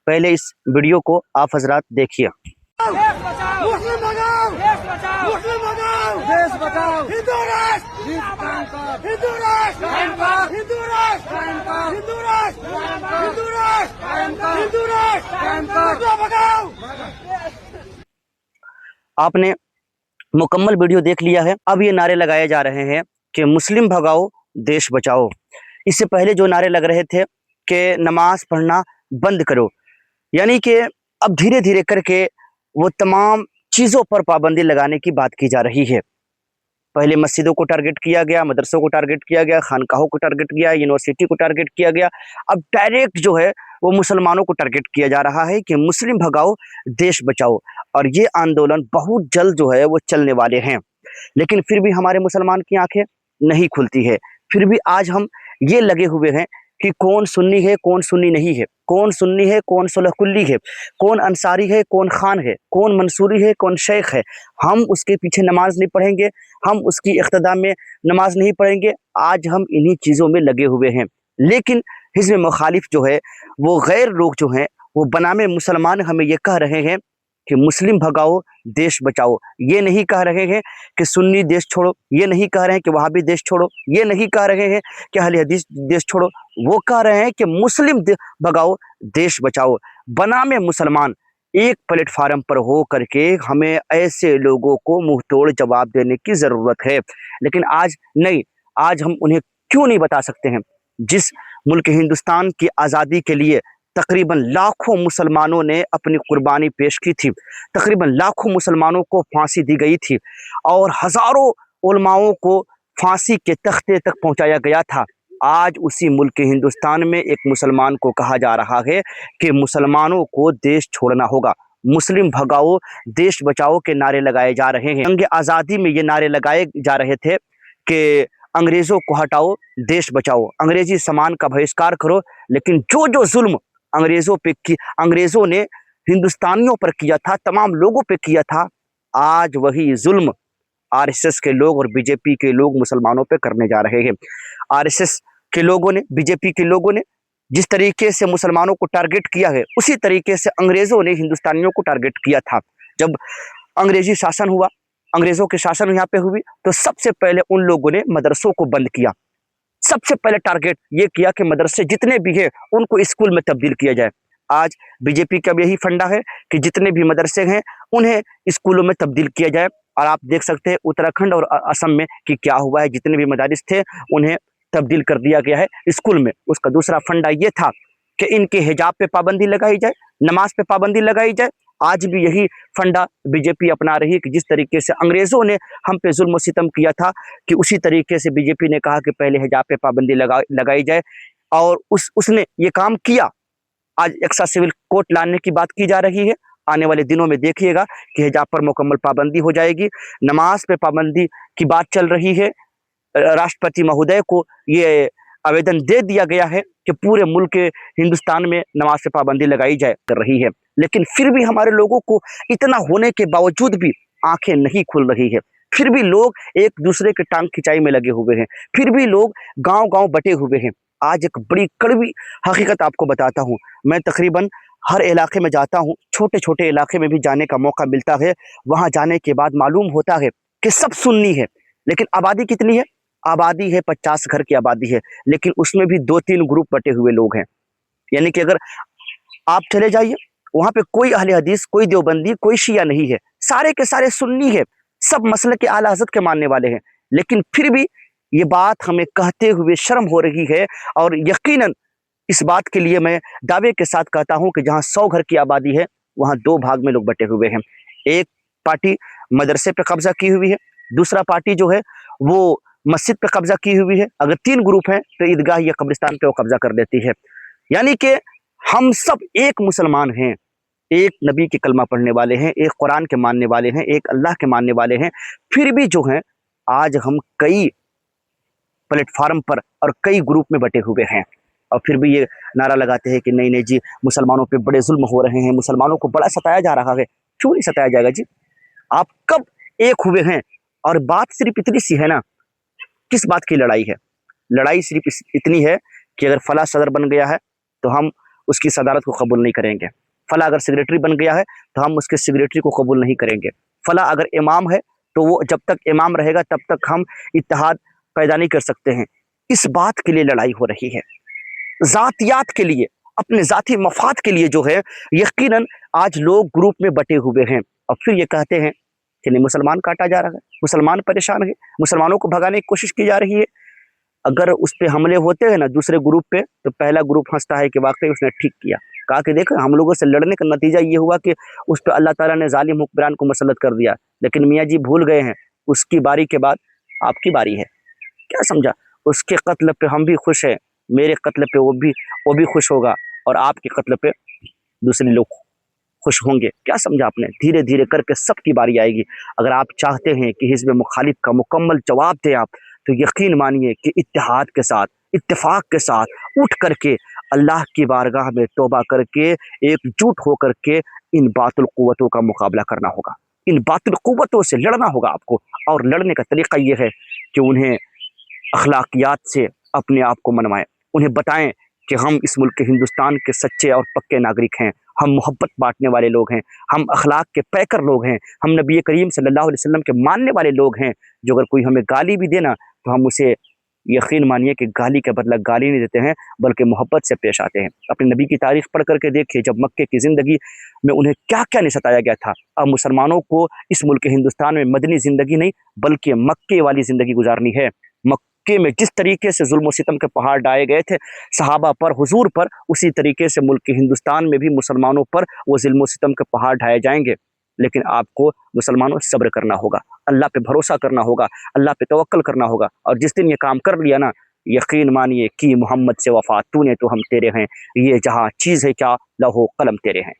पहले इस वीडियो को आप हजरात देखिए। मुस्लिम भगाओ, देश बचाओ, मुस्लिम भगाओ, देश बचाओ, हिंदू राष्ट्र, हिंदू राष्ट्र, हिंदू राष्ट्र, हिंदू राष्ट्र, हिंदू राष्ट्र, हिंदू राष्ट्र, मुस्लिम भगाओ। आपने मुकम्मल वीडियो देख लिया है। अब ये नारे लगाए जा रहे हैं कि मुस्लिम भगाओ देश बचाओ। इससे पहले जो नारे लग रहे थे कि नमाज पढ़ना बंद करो, यानी कि अब धीरे धीरे करके वो तमाम चीज़ों पर पाबंदी लगाने की बात की जा रही है। पहले मस्जिदों को टारगेट किया गया, मदरसों को टारगेट किया गया, खानकाहों को टारगेट किया, यूनिवर्सिटी को टारगेट किया गया। अब डायरेक्ट जो है वो मुसलमानों को टारगेट किया जा रहा है कि मुस्लिम भगाओ देश बचाओ। और ये आंदोलन बहुत जल्द जो है वो चलने वाले हैं। लेकिन फिर भी हमारे मुसलमान की आंखें नहीं खुलती है। फिर भी आज हम ये लगे हुए हैं कि कौन सुन्नी है, कौन सुन्नी नहीं है, कौन सुन्नी है, कौन सुलह कुल्ली है, कौन अंसारी है, कौन खान है, कौन मंसूरी है, कौन शेख है। हम उसके पीछे नमाज नहीं पढ़ेंगे, हम उसकी इख्तिदा में नमाज नहीं पढ़ेंगे। आज हम इन्हीं चीज़ों में लगे हुए हैं। लेकिन हिज़्ब मुखालिफ जो है वो गैर लोग जो हैं वो बनामे मुसलमान हमें ये कह रहे हैं कि मुस्लिम भगाओ देश बचाओ। ये नहीं कह रहे हैं कि सुन्नी देश छोड़ो, ये नहीं कह रहे हैं कि वहाबी देश छोड़ो, ये नहीं कह रहे हैं कि अहले हदीस देश छोड़ो। वो कह रहे हैं कि मुस्लिम भगाओ देश बचाओ। बनामे मुसलमान एक प्लेटफार्म पर हो करके हमें ऐसे लोगों को मुंह तोड़ जवाब देने की ज़रूरत है। लेकिन आज नहीं, आज हम उन्हें क्यों नहीं बता सकते हैं? जिस मुल्क हिंदुस्तान की आज़ादी के लिए तकरीबन लाखों मुसलमानों ने अपनी कुर्बानी पेश की थी, तकरीबन लाखों मुसलमानों को फांसी दी गई थी और हज़ारों उलमाओं को फांसी के तख्ते तक पहुंचाया गया था। आज उसी मुल्क हिंदुस्तान में एक मुसलमान को कहा जा रहा है कि मुसलमानों को देश छोड़ना होगा। मुस्लिम भगाओ देश बचाओ के नारे लगाए जा रहे हैं। जंग आज़ादी में ये नारे लगाए जा रहे थे कि अंग्रेज़ों को हटाओ देश बचाओ, अंग्रेजी सामान का बहिष्कार करो। लेकिन जो जो जुल्म अंग्रेज़ों ने हिंदुस्तानियों पर किया था, तमाम लोगों पे किया था, आज वही जुल्म आरएसएस के लोग और बीजेपी के लोग मुसलमानों पे करने जा रहे हैं। आरएसएस के लोगों ने, बीजेपी के लोगों ने जिस तरीके से मुसलमानों को टारगेट किया है, उसी तरीके से अंग्रेज़ों ने हिंदुस्तानियों को टारगेट किया था। जब अंग्रेजी शासन हुआ, अंग्रेज़ों के शासन यहाँ पे हुई, तो सबसे पहले उन लोगों ने मदरसों को बंद किया। सबसे पहले टारगेट ये किया कि मदरसे जितने भी हैं उनको स्कूल में तब्दील किया जाए। आज बीजेपी का भी यही फंडा है कि जितने भी मदरसे हैं उन्हें स्कूलों में तब्दील किया जाए। और आप देख सकते हैं उत्तराखंड और असम में कि क्या हुआ है, जितने भी मदारिस थे उन्हें तब्दील कर दिया गया है स्कूल में। उसका दूसरा फंडा ये था कि इनके हिजाब पे पाबंदी लगाई जाए, नमाज पे पाबंदी लगाई जाए। आज भी यही फंडा बीजेपी अपना रही है कि जिस तरीके से अंग्रेज़ों ने हम पे जुल्म सितम किया था, कि उसी तरीके से बीजेपी ने कहा कि पहले हिजाब पे पाबंदी लगाई जाए, और उसने ये काम किया। आज एक्स्ट्रा सिविल कोर्ट लाने की बात की जा रही है। आने वाले दिनों में देखिएगा कि हिजाब पर मुकम्मल पाबंदी हो जाएगी। नमाज पे पाबंदी की बात चल रही है। राष्ट्रपति महोदय को ये आवेदन दे दिया गया है कि पूरे मुल्क हिंदुस्तान में नमाज पे पाबंदी लगाई जाए कर रही है। लेकिन फिर भी हमारे लोगों को इतना होने के बावजूद भी आंखें नहीं खुल रही है। फिर भी लोग एक दूसरे के टांग खिंचाई में लगे हुए हैं, फिर भी लोग गांव-गांव बटे हुए हैं। आज एक बड़ी कड़वी हकीकत आपको बताता हूँ। मैं तकरीबन हर इलाके में जाता हूँ, छोटे छोटे इलाके में भी जाने का मौका मिलता है। वहाँ जाने के बाद मालूम होता है कि सब सुन्नी है, लेकिन आबादी कितनी है? आबादी है 50 घर की आबादी है, लेकिन उसमें भी 2-3 ग्रुप बटे हुए लोग हैं। यानी कि अगर आप चले जाइए वहाँ पे कोई अहले हदीस, कोई देवबंदी, कोई शिया नहीं है, सारे के सारे सुन्नी है, सब मसलक के आला हज़रत के मानने वाले हैं। लेकिन फिर भी ये बात हमें कहते हुए शर्म हो रही है। और यकीनन इस बात के लिए मैं दावे के साथ कहता हूँ कि जहाँ 100 घर की आबादी है वहाँ 2 भाग में लोग बटे हुए हैं। एक पार्टी मदरसे पे कब्जा की हुई है, दूसरा पार्टी जो है वो मस्जिद पे कब्जा की हुई है। अगर 3 ग्रुप हैं तो ईदगाह या कब्रिस्तान पे वो कब्जा कर देती है। यानी कि हम सब एक मुसलमान हैं, एक नबी के कलमा पढ़ने वाले हैं, एक कुरान के मानने वाले हैं, एक अल्लाह के मानने वाले हैं। फिर भी जो हैं आज हम कई प्लेटफार्म पर और कई ग्रुप में बटे हुए हैं, और फिर भी ये नारा लगाते हैं कि नहीं नहीं जी मुसलमानों पे बड़े जुल्म हो रहे हैं, मुसलमानों को बड़ा सताया जा रहा है। क्यों नहीं सताया जाएगा जी? आप कब एक हुए हैं? और बात सिर्फ इतनी सी है ना, किस बात की लड़ाई है? लड़ाई सिर्फ इतनी है कि अगर फला सदर बन गया है तो हम اس کی صدارت کو قبول نہیں کریں گے۔ فلاں اگر سیکریٹری بن گیا ہے تو ہم اس کے سیکریٹری کو قبول نہیں کریں گے۔ فلاں اگر امام ہے تو وہ جب تک امام رہے گا تب تک ہم اتحاد پیدا نہیں کر سکتے ہیں۔ اس بات کے لیے لڑائی ہو رہی ہے، ذاتیات کے لیے، اپنے ذاتی مفاد کے لیے جو ہے یقیناً آج لوگ گروپ میں بٹے ہوئے ہیں، اور پھر یہ کہتے ہیں کہ نہیں مسلمان کاٹا جا رہا ہے، مسلمان پریشان ہے، مسلمانوں کو بھگانے کی کوشش کی جا رہی ہے۔ اگر اس پہ حملے ہوتے ہیں نا دوسرے گروپ پہ تو پہلا گروپ ہنستا ہے کہ واقعی اس نے ٹھیک کیا، کہا کہ دیکھو ہم لوگوں سے لڑنے کا نتیجہ یہ ہوا کہ اس پہ اللہ تعالیٰ نے ظالم حکمران کو مسلط کر دیا، لیکن میاں جی بھول گئے ہیں اس کی باری کے بعد آپ کی باری ہے۔ کیا سمجھا؟ اس کے قتل پہ ہم بھی خوش ہیں، میرے قتل پہ وہ بھی خوش ہوگا، اور آپ کے قتل پہ دوسرے لوگ خوش ہوں گے۔ کیا سمجھا آپ نے؟ دھیرے دھیرے کر کے سب کی باری آئے گی۔ اگر آپ چاہتے ہیں کہ حزب مخالف کا مکمل جواب دیں آپ، تو یقین مانیے کہ اتحاد کے ساتھ، اتفاق کے ساتھ اٹھ کر کے اللہ کی بارگاہ میں توبہ کر کے ایک جٹ ہو کر کے ان باطل قوتوں کا مقابلہ کرنا ہوگا، ان باطل قوتوں سے لڑنا ہوگا آپ کو۔ اور لڑنے کا طریقہ یہ ہے کہ انہیں اخلاقیات سے اپنے آپ کو منوائیں، انہیں بتائیں کہ ہم اس ملک ہندوستان کے سچے اور پکے ناگرک ہیں، ہم محبت بانٹنے والے لوگ ہیں، ہم اخلاق کے پیکر لوگ ہیں، ہم نبی کریم صلی اللہ علیہ وسلم کے ماننے والے لوگ ہیں، جو اگر کوئی ہمیں گالی بھی دے نا تو ہم اسے یقین مانیے کہ گالی کے بدلہ گالی نہیں دیتے ہیں بلکہ محبت سے پیش آتے ہیں۔ اپنے نبی کی تاریخ پڑھ کر کے دیکھیے جب مکے کی زندگی میں انہیں کیا کیا نہیں ستایا گیا تھا۔ اب مسلمانوں کو اس ملک ہندوستان میں مدنی زندگی نہیں بلکہ مکے والی زندگی گزارنی ہے۔ مکے میں جس طریقے سے ظلم و ستم کے پہاڑ ڈائے گئے تھے صحابہ پر، حضور پر، اسی طریقے سے ملک ہندوستان میں بھی مسلمانوں پر وہ ظلم و ستم کے پہاڑ ڈھائے جائیں گے، لیکن آپ کو مسلمانوں صبر کرنا ہوگا، اللہ پہ بھروسہ کرنا ہوگا، اللہ پہ توکل کرنا ہوگا، اور جس دن یہ کام کر لیا نا یقین مانیے کہ محمد سے وفا تو نے تو ہم تیرے ہیں، یہ جہاں چیز ہے کیا لوح و قلم تیرے ہیں۔